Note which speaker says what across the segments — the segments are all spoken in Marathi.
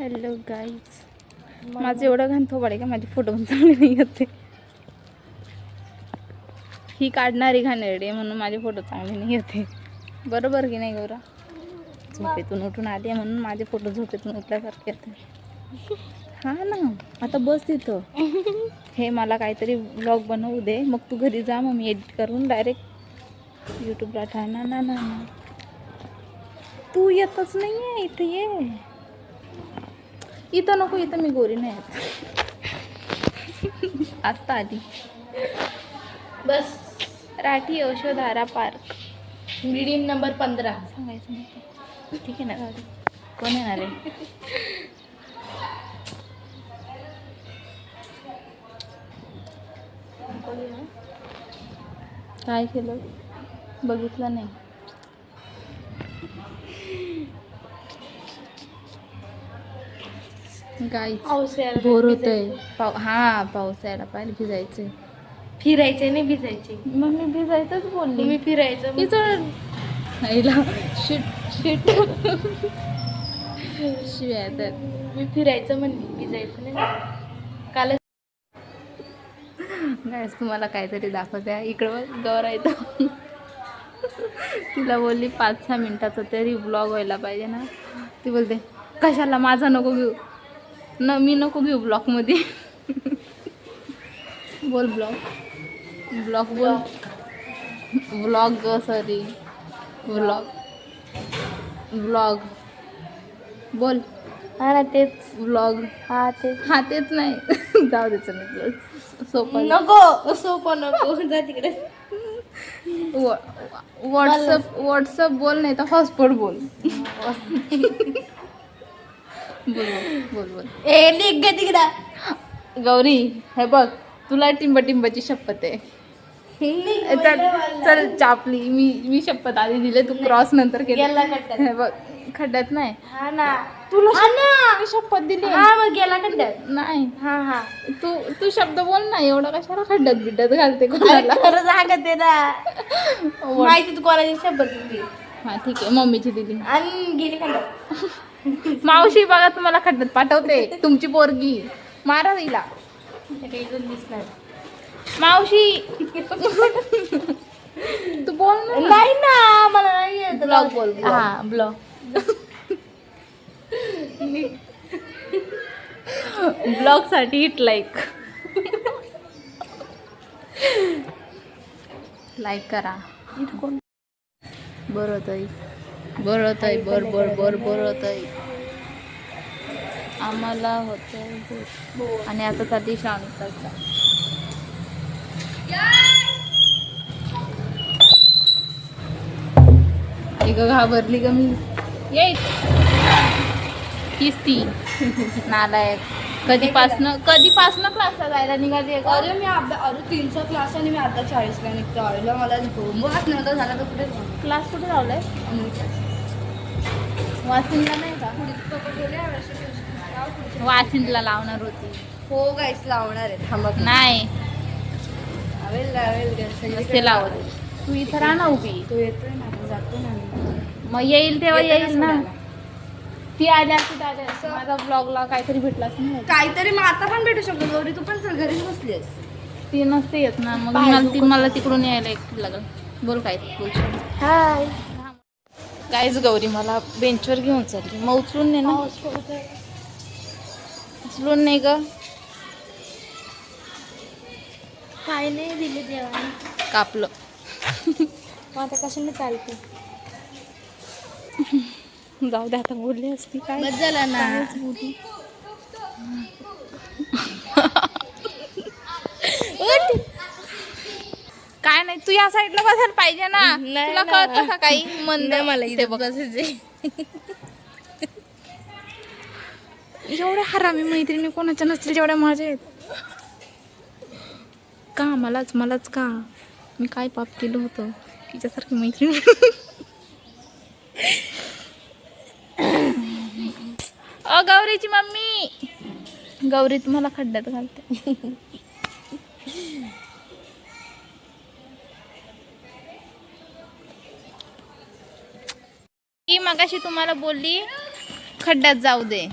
Speaker 1: हॅलो गाईज, माझं एवढं घाण थोबाड आहे का माझे फोटो पण चांगले नाही होते. ही काढणारी घाणेरडी म्हणून माझे फोटो चांगले नाही होते. बरोबर की नाही गौरा? झोपेतून उठून आले म्हणून माझे फोटो झोपेतून उठल्यासारखे येते. हा ना, आता बस तिथं. हे मला काहीतरी व्लॉग बनवू दे, मग तू घरी जा, मग मी एडिट करून डायरेक्ट यूट्यूबला टाकणार. ना ना ना, तू येतच नाही आहे इथं. ये इथं नको, इथं मी गोरी नाही येत. आत्ता आली bus. Rathi Yashodhara park,
Speaker 2: building number 15.
Speaker 1: सांगायचं नाही. ठीक आहे ना दादी, कोण येणार आहे? काय केलं बघितलं नाही. गाईच बोर होतंय. हा, पाऊस यायला पाहिजे, भिजायचंय.
Speaker 2: फिरायचे नाही भिजायचे.
Speaker 1: मग मी भिजायचंच बोलली.
Speaker 2: तुम्ही फिरायचं
Speaker 1: शिट शिट शिवाय तर
Speaker 2: मी फिरायचं म्हणली, भिजायचं नाही. काल
Speaker 1: गाईस तुम्हाला काहीतरी दाखवते. इकडं गौरा येतं. तिला बोलली 5-6 मिनिटाचा तरी ब्लॉग व्हायला पाहिजे ना. ती बोलते कशाला, माझा नको घेऊ न, मी नको घेऊ ब्लॉगमध्ये. बोल ब्लॉग बोल. व्लॉग सॉरी, व्लॉग बोल.
Speaker 2: हा ना, तेच
Speaker 1: व्लॉग.
Speaker 2: हा
Speaker 1: तेच नाही. जाऊ दे चल, सोपं
Speaker 2: नको, सोपं नको. जा तिकडे.
Speaker 1: व्हॉट्सअप बोल, नाही तर हॉटस्पॉट बोल. बोल.
Speaker 2: ए निघ गे तिकडे.
Speaker 1: गौरी, हे बघ, तुला टिंबाची शपथ आहे. चल चापली. मी शपथ आधी दिले, तू क्रॉस नंतर
Speaker 2: गेला
Speaker 1: केलं.
Speaker 2: खड्ड्यात.
Speaker 1: हे बघ, खड्ड्यात नाही.
Speaker 2: हा ना,
Speaker 1: तुला
Speaker 2: मी
Speaker 1: शपथ दिली.
Speaker 2: हा मग गेला खड्ड्यात.
Speaker 1: नाही.
Speaker 2: हा
Speaker 1: तू शब्द बोल ना, एवढा कशाला खड्ड्यात बिड्ड्यात घालते कोणाला?
Speaker 2: खरं सांगत आहे ना. माहिती तू कोणाची शपथ दिली?
Speaker 1: हा ठीक आहे, मम्मीची दिली.
Speaker 2: आणि गेली खड्ड्यात.
Speaker 1: मावशी बघा, तुम्हाला खड्ड्यात पाठवते तुमची पोरगी. मारा तिला.
Speaker 2: दिसणार
Speaker 1: मावशी तू बोल ना.
Speaker 2: नाही ना, मला नाही येत.
Speaker 1: ब्लॉग बोल.
Speaker 2: हा, ब्लॉग.
Speaker 1: ब्लॉग साठी हिट लाईक करा. बरं होतंय बर होतंय. आम्हाला होतंय. आणि आता साठी शांतता. घाबरली ग मी. येईल ती नालायक. कधीपासनं क्लासला जायला निघाली आहे.
Speaker 2: अरे मी अरे 3चा क्लास आणि मी आता 40ला निघतो. आईला मला होमवर्कच नव्हता झाला तर कुठे
Speaker 1: क्लास कुठे लावलाय? वासिंदला नाही का? वासिंदला लावणार होती.
Speaker 2: हो गाईस, लावणार आहे. थांबत
Speaker 1: नाही,
Speaker 2: लावेल
Speaker 1: नसते लावत. तू इथं राहा ना उभी.
Speaker 2: तो येतोय ना, जातो ना.
Speaker 1: मग येईल तेव्हा येईल ना.
Speaker 2: सोडायला.
Speaker 1: ती आल्या माझा ब्लॉगला काहीतरी भेटलाच नाही.
Speaker 2: काहीतरी मग आता पण भेटू शकतो. गौरी तू पण घरीच बसलीस.
Speaker 1: ती नसते येत ना, मग मला तिकडून यायला एकटी लागल. बोल काय बोल.
Speaker 2: हाय
Speaker 1: काहीच गौरी मला बेंचवर घेऊन चालली. मग उचलून ने ना. उचलून नाही ग.
Speaker 2: काय नाही दिले देवाने.
Speaker 1: कापलं.
Speaker 2: मग आता कशाने चालते?
Speaker 1: जाऊ दे, आता बोलली असती काय
Speaker 2: बस झाला ना.
Speaker 1: काय नाही, तू या साईडला बसायला पाहिजे ना.
Speaker 2: नाही
Speaker 1: तुला
Speaker 2: ना.
Speaker 1: कळतं का काही? मंद
Speaker 2: मला
Speaker 1: ते
Speaker 2: इथे
Speaker 1: बघ.
Speaker 2: बसायचे.
Speaker 1: एवढ्या हरामी मैत्रिणी कोणाच्या नसतील जेवढ्या माझ्या आहेत. का मलाच का? मी काय पाप केलं होतं तिच्यासारखी मैत्रिणी? गौरीची मम्मी, गौरी तुम्हाला खड्ड्यात घालते. ती मगाशी तुम्हाला बोलली खड्ड्यात जाऊ दे.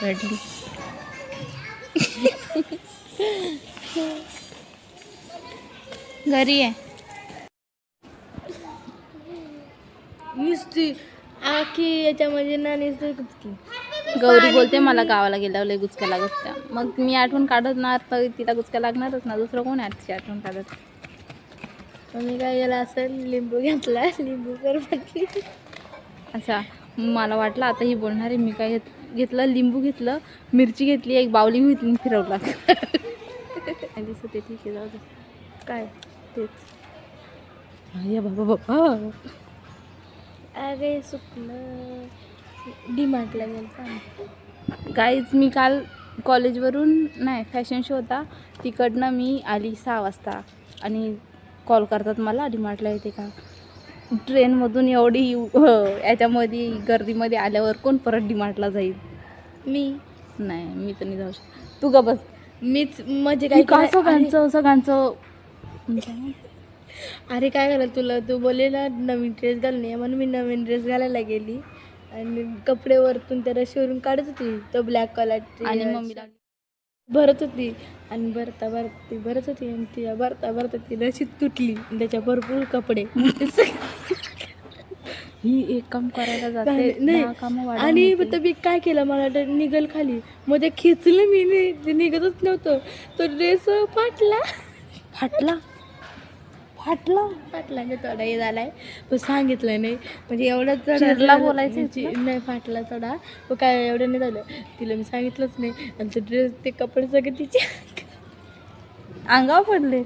Speaker 1: रडली. घरी आहे.
Speaker 2: नुसती आखी याच्यामध्ये ना नुसती कुचकी.
Speaker 1: गौरी बोलते मला गावाला गेल्यावर लय गुचक्या लागत त्या. मग मी आठवण काढणार तर तिला गुचक्या लागणारच ना. दुसरं कोण आहे तिची आठवण काढत.
Speaker 2: मी काय गेला असं लिंबू घेतला, लिंबू सरबत.
Speaker 1: अच्छा, मला वाटलं आता ही बोलणार आहे. मी काय घेतलं, लिंबू घेतलं, मिरची घेतली, एक बावली घेतली, फिरवला. दिसत ते ठीक आहे, जाऊ दे.
Speaker 2: काय
Speaker 1: तेच. अरे बाबा बाबा,
Speaker 2: अरे सुकलं. डीमार्टला गेलं.
Speaker 1: गाईज मी काल कॉलेजवरून नाही फॅशन शो होता तिकडनं मी आली 6 वाजता आणि कॉल करतात मला डीमार्टला येते का. ट्रेनमधून एवढी याच्यामध्ये गर्दीमध्ये आल्यावर कोण परत डीमार्टला जाईल. नाही मी तर नाही जाऊ शकत. तू ग बस.
Speaker 2: मीच म्हणजे काय
Speaker 1: सगळ्यांचं
Speaker 2: अरे काय झालं तुला, तू बोलले ना नवीन ड्रेस घाल नाही म्हणून मी नवीन ड्रेस घालायला गेली आणि कपडे वरतून त्याला शिवरून काढत होती तो ब्लॅक कलर
Speaker 1: आणि मम्मीला
Speaker 2: भरत होती आणि भरत होती आणि ती भरता ती रशी तुटली आणि त्याच्या भरपूर कपडे.
Speaker 1: ही एक काम करायला जाते
Speaker 2: नाही आणि मग मी काय केलं, मला निघल खाली मग ते खेचलं मी, ते निघतच नव्हतं. तो ड्रेस फाटला थोडा हे झालाय पण सांगितलं नाही म्हणजे एवढंच
Speaker 1: चिरला बोलायचं
Speaker 2: नाही, फाटला थोडा मग काय एवढं नाही झालं. तिला मी सांगितलंच नाही आणि ते ड्रेस ते कपडे सगळे तिचे
Speaker 1: अंगावर पडले.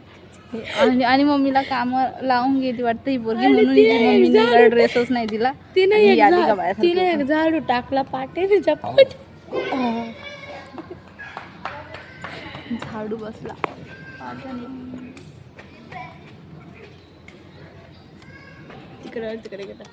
Speaker 1: आणि मम्मीला काम लावून गेली वाटतं ही पोरगी म्हणून मम्मीने ड्रेसच नाही दिला.
Speaker 2: तिने एक झाडू टाकला पाटे तिच्या पाठ
Speaker 1: झाडू बसला.
Speaker 2: तिकडे गेला.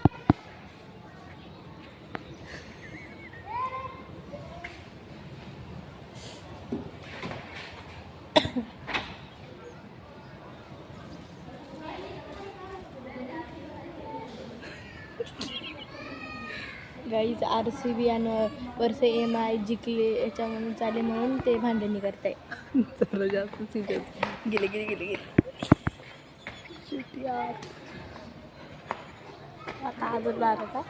Speaker 2: गाईज RCB आणि वर्ष MI जिंकले याच्यामधून चाले म्हणून ते भांडणी करताय.
Speaker 1: चलो जास्त सिरियस.
Speaker 2: गेले यार. आता अजून बारा का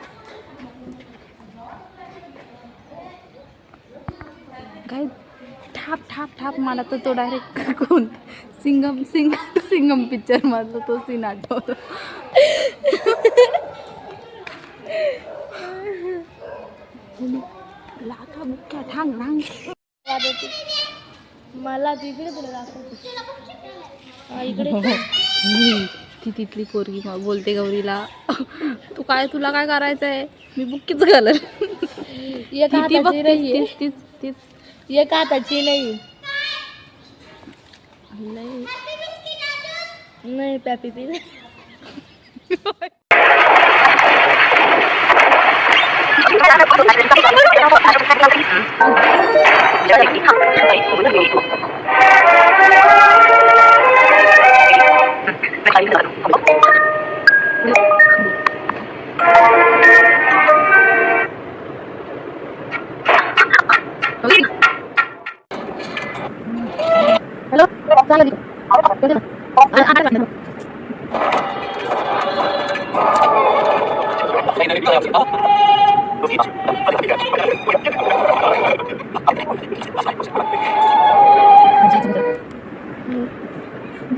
Speaker 1: काय ठाप मला तर तो डायरेक्ट कोण सिंगम पिक्चर मधला तो सीन आठवतो. लाथा मुख्या ठांग
Speaker 2: मला तिकडे तुला दाखवते. इकडे
Speaker 1: ती तिथली पोरगी मग बोलते गौरीला तुला काय करायचं आहे, मी बुक्कीच घालर.
Speaker 2: एक हाताची नाही नाही पॅपी पी.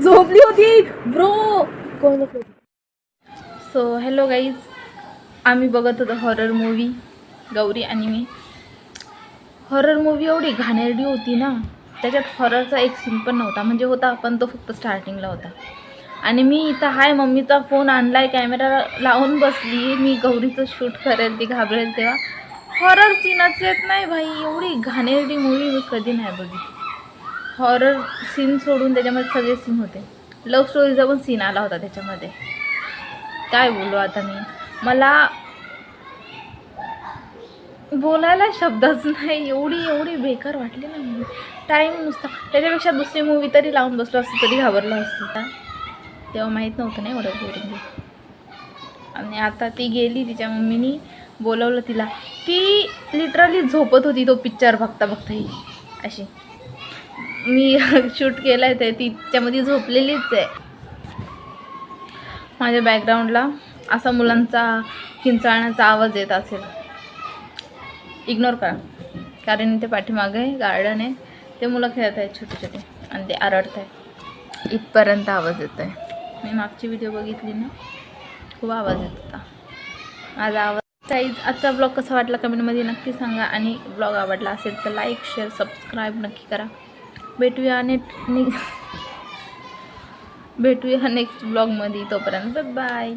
Speaker 1: झोपली होती ब्रो. सो हॅलो गाईज, आम्ही बघत होतो हॉरर मूवी गौरी आणि मी. हॉरर मूवी एवढी घाणेरडी होती ना, त्याच्यात हॉररचा एक सीन पण नव्हता. म्हणजे होता पण तो फक्त स्टार्टिंगला होता. आणि मी इथं हाय मम्मीचा फोन आणलाय, कॅमेरा लावून बसली, मी गौरीचं शूट करेल, ती घाबरेल तेव्हा. हॉरर सीनच येत नाही भाई. एवढी घाणेरडी मूवी मी कधी नाही बघितली. हॉरर सीन सोडून त्याच्यामध्ये सगळे सीन होते. लव्ह स्टोरीचा पण सीन आला होता त्याच्यामध्ये. काय बोलू आता मी, मला बोलायला शब्दच नाही. एवढी बेकार वाटली ना मूवी. टाईम नुसता. त्याच्यापेक्षा दुसरी मूवी तरी लावून बसलो असतो तरी घाबरलो असतो का. तेव्हा माहीत नव्हतं नाही एवढं बोरिंग. आणि आता ती गेली, तिच्या मम्मीनी बोलवलं तिला ती लिटरली झोपत होती तो पिक्चर बघता बघता ही अशी. मी शूट केलं आहे ते तिच्यामध्ये झोपलेलीच आहे. माझ्या बॅकग्राऊंडला असा मुलांचा किंचाळण्याचा आवाज येत असेल, इग्नोर करा, कारण ते पाठीमागे गार्डन आहे, ते मुलं खेळत आहेत छोटे छोटे आणि ते आरडत आहे, इथपर्यंत आवाज येत आहे. मी मागची व्हिडिओ बघितली ना, खूप आवाज येत होता माझा आवाज. साईज आजचा ब्लॉग कसा वाटला कमेंटमध्ये नक्की सांगा, आणि ब्लॉग आवडला असेल तर लाईक शेअर सबस्क्राईब नक्की करा. भेटूया नेक्स्ट ब्लॉगमध्ये, तोपर्यंत बाय.